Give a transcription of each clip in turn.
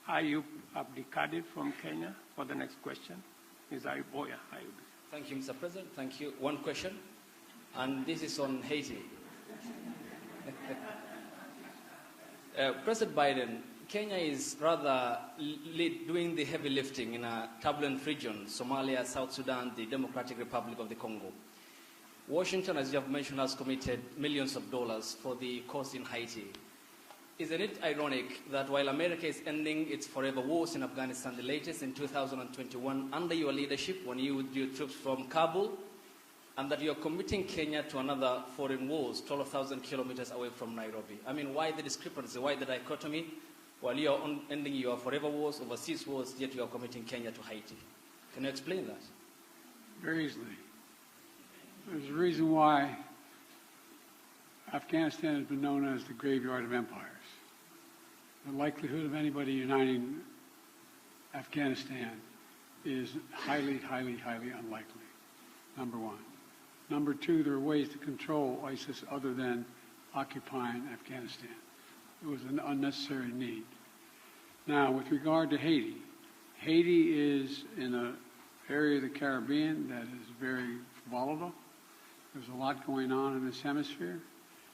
Ayub Abdikadir from Kenya for the next question. Is Ayub? Oh, yeah, Ayub. Thank you, Mr. President. Thank you. One question, and this is on Haiti. President Biden, Kenya is rather doing the heavy lifting in a turbulent region, Somalia, South Sudan, the Democratic Republic of the Congo. Washington, as you have mentioned, has committed millions of dollars for the cause in Haiti. Isn't it ironic that while America is ending its forever wars in Afghanistan, the latest in 2021, under your leadership, when you withdrew troops from Kabul, and that you're committing Kenya to another foreign wars 12,000 kilometers away from Nairobi? I mean, why the discrepancy, why the dichotomy? While you're ending your forever wars, overseas wars, yet you're committing Kenya to Haiti. Can you explain that? Very easily. There's a reason why Afghanistan has been known as the graveyard of empires. The likelihood of anybody uniting Afghanistan is highly, highly, highly unlikely, number one. Number two, there are ways to control ISIS other than occupying Afghanistan. It was an unnecessary need. Now, with regard to Haiti, Haiti is in an area of the Caribbean that is very volatile. There's a lot going on in this hemisphere,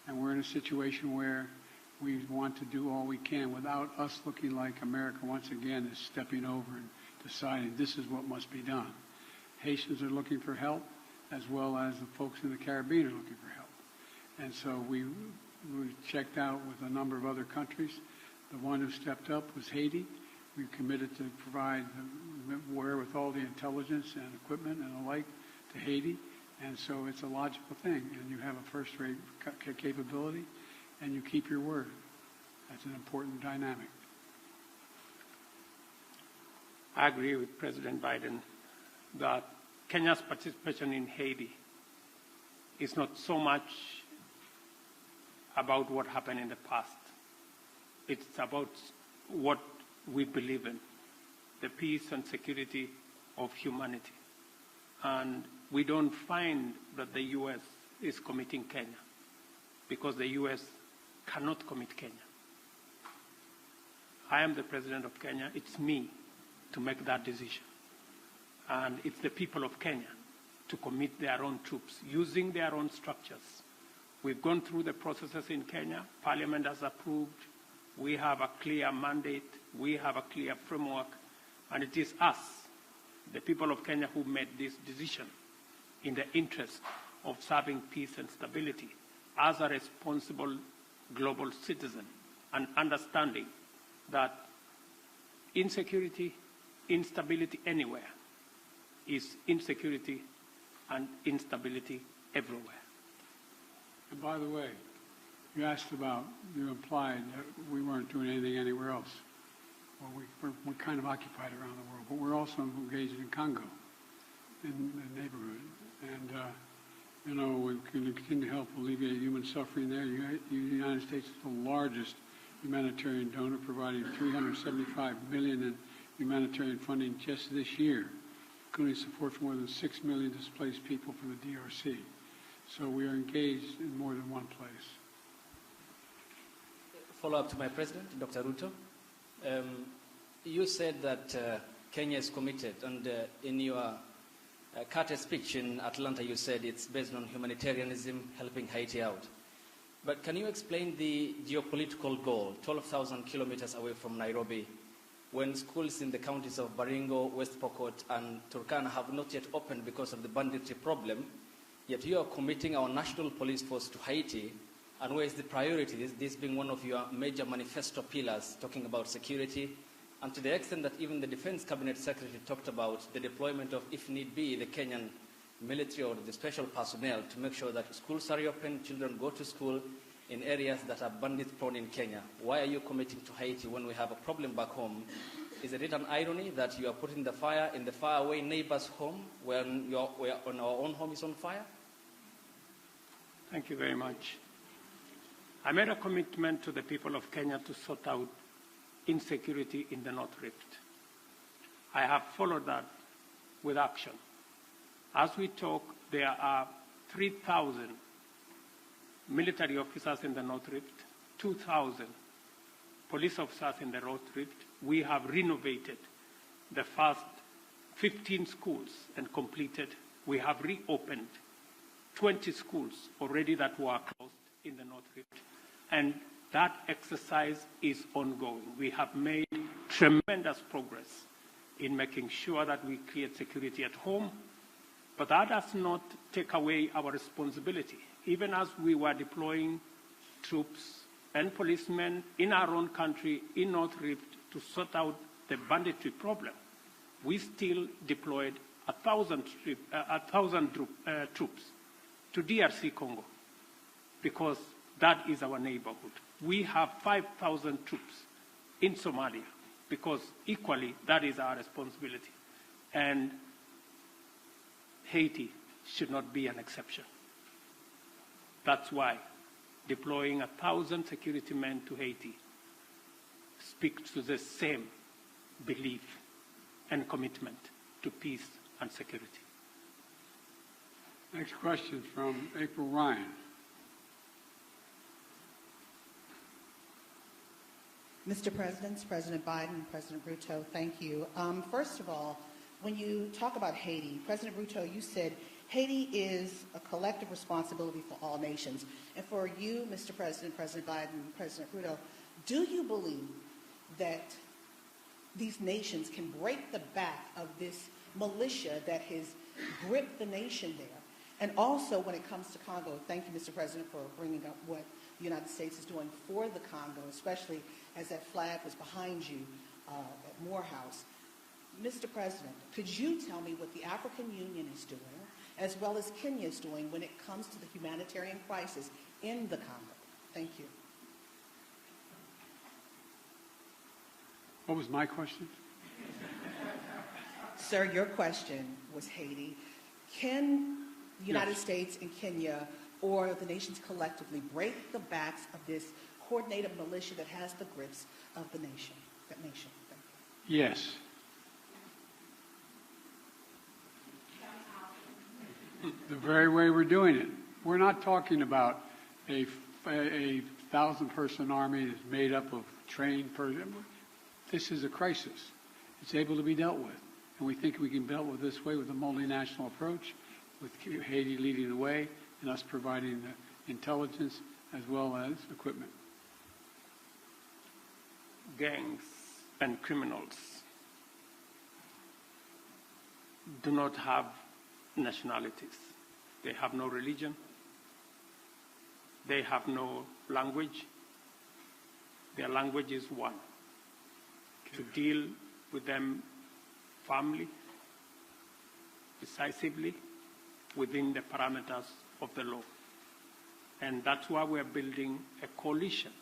and we're in a situation where we want to do all we can without us looking like America once again is stepping over and deciding this is what must be done. Haitians are looking for help, as well as the folks in the Caribbean are looking for help. And so we checked out with a number of other countries. The one who stepped up was Haiti. We committed to provide the wherewithal, the intelligence and equipment and the like to Haiti. And so it's a logical thing. And you have a first-rate capability, and you keep your word. That's an important dynamic. I agree with President Biden that Kenya's participation in Haiti is not so much about what happened in the past. It's about what we believe in, the peace and security of humanity. And we don't find that the U.S. is committing Kenya because the U.S. cannot commit Kenya. I am the president of Kenya. It's me to make that decision. And it's the people of Kenya to commit their own troops using their own structures. We've gone through the processes in Kenya. Parliament has approved. We have a clear mandate. We have a clear framework. And it is us, the people of Kenya, who made this decision in the interest of serving peace and stability as a responsible global citizen, and understanding that insecurity, instability anywhere is insecurity and instability everywhere. And by the way, you asked about, you implied that we weren't doing anything anywhere else. Well, we're kind of occupied around the world, but we're also engaged in Congo, in the neighborhood. And, you know, we can continue to help alleviate human suffering there. The United States is the largest humanitarian donor, providing $375 million in humanitarian funding just this year, including support for more than 6 million displaced people from the DRC. So we are engaged in more than one place. Follow up to my president, Dr. Ruto. You said that Kenya is committed, and in your Carter speech in Atlanta, you said it's based on humanitarianism, helping Haiti out. But can you explain the geopolitical goal, 12,000 kilometers away from Nairobi, when schools in the counties of Baringo, West Pokot, and Turkana have not yet opened because of the banditry problem, yet you are committing our national police force to Haiti, and where is the priority, this being one of your major manifesto pillars, talking about security, and to the extent that even the Defense Cabinet Secretary talked about the deployment of, if need be, the Kenyan military or the special personnel to make sure that schools are open, children go to school in areas that are bandit-prone in Kenya. Why are you committing to Haiti when we have a problem back home? Is it an irony that you are putting the fire in the faraway neighbor's home when when our own home is on fire? Thank you very much. I made a commitment to the people of Kenya to sort out insecurity in the North Rift. I have followed that with action. As we talk, there are 3,000 military officers in the North Rift, 2,000 police officers in the North Rift. We have renovated the first 15 schools and completed. We have reopened 20 schools already that were closed in the North Rift. And that exercise is ongoing. We have made tremendous progress in making sure that we create security at home, but that does not take away our responsibility. Even as we were deploying troops and policemen in our own country, in North Rift, to sort out the banditry problem, we still deployed 1,000 troops to DRC Congo, because that is our neighborhood. We have 5,000 troops in Somalia, because equally that is our responsibility. And Haiti should not be an exception. That's why deploying 1,000 security men to Haiti speaks to the same belief and commitment to peace and security. Next question from April Ryan. Mr. President, President Biden, President Ruto, thank you. First of all, when you talk about Haiti, President Ruto, you said Haiti is a collective responsibility for all nations. And for you, Mr. President, President Biden, President Ruto, do you believe that these nations can break the back of this militia that has gripped the nation there? And also, when it comes to Congo, thank you, Mr. President, for bringing up what the United States is doing for the Congo, especially as that flag was behind you at Morehouse. Mr. President, could you tell me what the African Union is doing, as well as Kenya is doing, when it comes to the humanitarian crisis in the Congo? Thank you. What was my question? Sir, your question was Haiti. Can the United States and Kenya, or the nations collectively, break the backs of this coordinated militia that has the grips of the nation? That nation. Thank you. Yes. The very way we're doing it. We're not talking about a 1,000-person army that's made up of trained persons. This is a crisis. It's able to be dealt with. And we think we can deal with this way with a multinational approach, with Haiti leading the way and us providing the intelligence as well as equipment. Gangs and criminals do not have nationalities. They have no religion. They have no language. Their language is one. To deal with them firmly, decisively, within the parameters of the law. And that's why we're building a coalition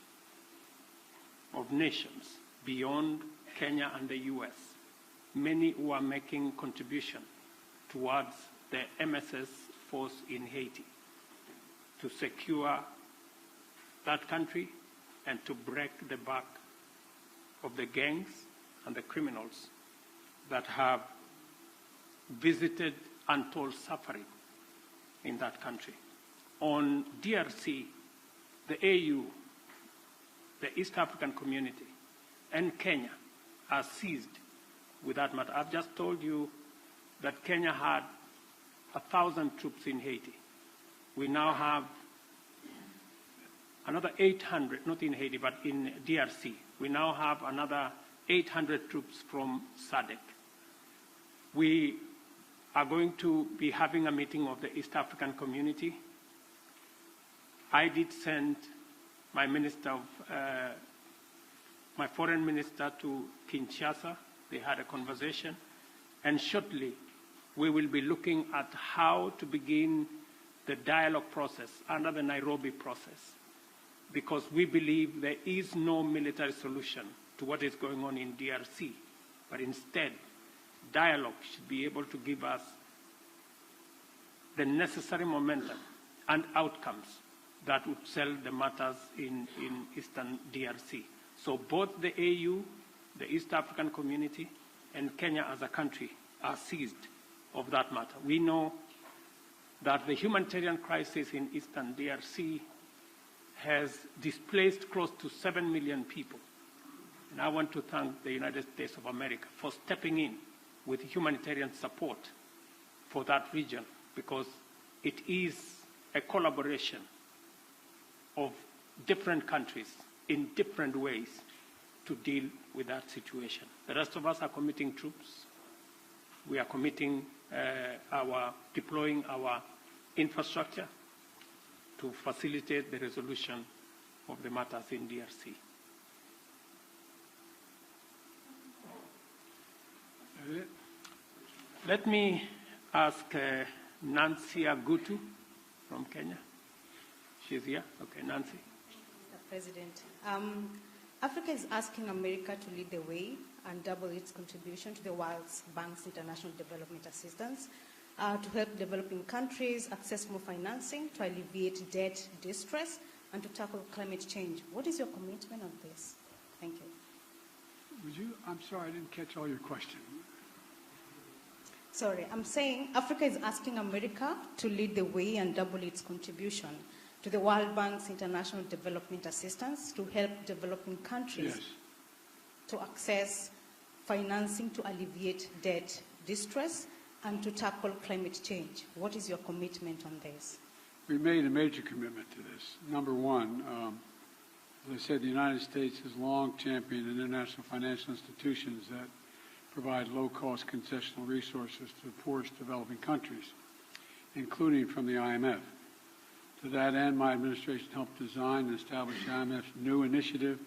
of nations beyond Kenya and the US, many who are making contribution towards the MSS force in Haiti to secure that country and to break the back of the gangs and the criminals that have visited untold suffering in that country. On DRC, the AU, the East African Community, and Kenya are seized with that matter. I've just told you that Kenya had 1,000 troops in Haiti. We now have another 800, not in Haiti, but in DRC. We now have another 800 troops from SADC. We are going to be having a meeting of the East African Community. I did send my my foreign minister to Kinshasa. They had a conversation. And shortly, we will be looking at how to begin the dialogue process under the Nairobi process, because we believe there is no military solution to what is going on in DRC, but instead, dialogue should be able to give us the necessary momentum and outcomes that would settle the matters in Eastern DRC. So both the AU, the East African Community, and Kenya as a country are seized of that matter. We know that the humanitarian crisis in Eastern DRC has displaced close to 7 million people And I want to thank the United States of America for stepping in with humanitarian support for that region, because it is a collaboration of different countries in different ways to deal with that situation. The rest of us are committing troops. We are committing deploying our infrastructure to facilitate the resolution of the matters in DRC. Let me ask Nancy Agutu from Kenya. She's here. Okay, Nancy. Mr. President, Africa is asking America to lead the way and double its contribution to the World Bank's international development assistance to help developing countries access more financing, to alleviate debt distress, and to tackle climate change. What is your commitment on this? Thank you. I'm sorry, I didn't catch all your question. Sorry, I'm saying Africa is asking America to lead the way and double its contribution to the World Bank's international development assistance to help developing countries to access financing to alleviate debt distress and to tackle climate change. What is your commitment on this? We made a major commitment to this. Number one, as I said, the United States has long championed international financial institutions that provide low-cost concessional resources to the poorest developing countries, including from the IMF. To that end, my administration helped design and establish the IMF's new initiative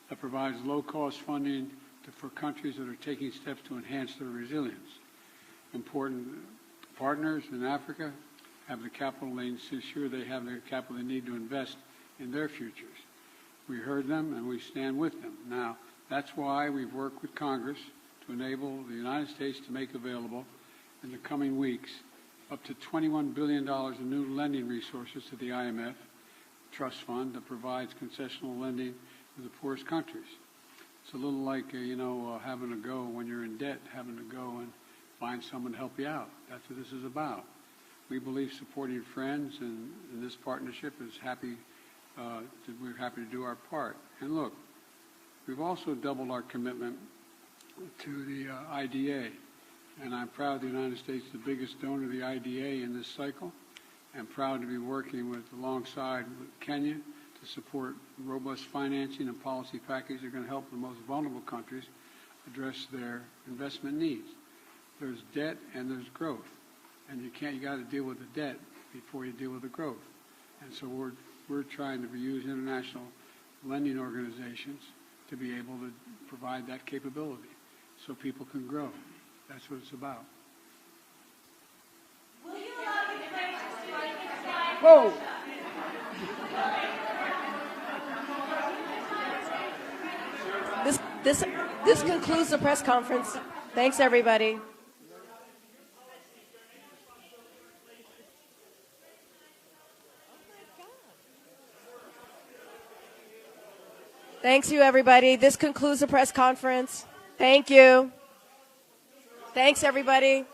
that provides low-cost funding for countries that are taking steps to enhance their resilience. Important partners in Africa have the capital they need to ensure they have the capital they need to invest in their futures. We heard them and we stand with them. Now, that's why we've worked with Congress to enable the United States to make available in the coming weeks up to $21 billion in new lending resources to the IMF trust fund that provides concessional lending to the poorest countries. It's a little like, having to go when you're in debt, having to go and find someone to help you out. That's what this is about. We believe supporting friends and this partnership is we're happy to do our part. And look, we've also doubled our commitment to the IDA. And I'm proud the United States is the biggest donor to the IDA in this cycle. I'm proud to be working alongside Kenya to support robust financing and policy packages that are going to help the most vulnerable countries address their investment needs. There's debt and there's growth. And you got to deal with the debt before you deal with the growth. And so we're trying to use international lending organizations to be able to provide that capability so people can grow. That's what it's about. Will you allow the defense to strike? Whoa! This concludes the press conference. Thanks, everybody. Thanks, you, everybody. This concludes the press conference. Thank you. Thanks, everybody.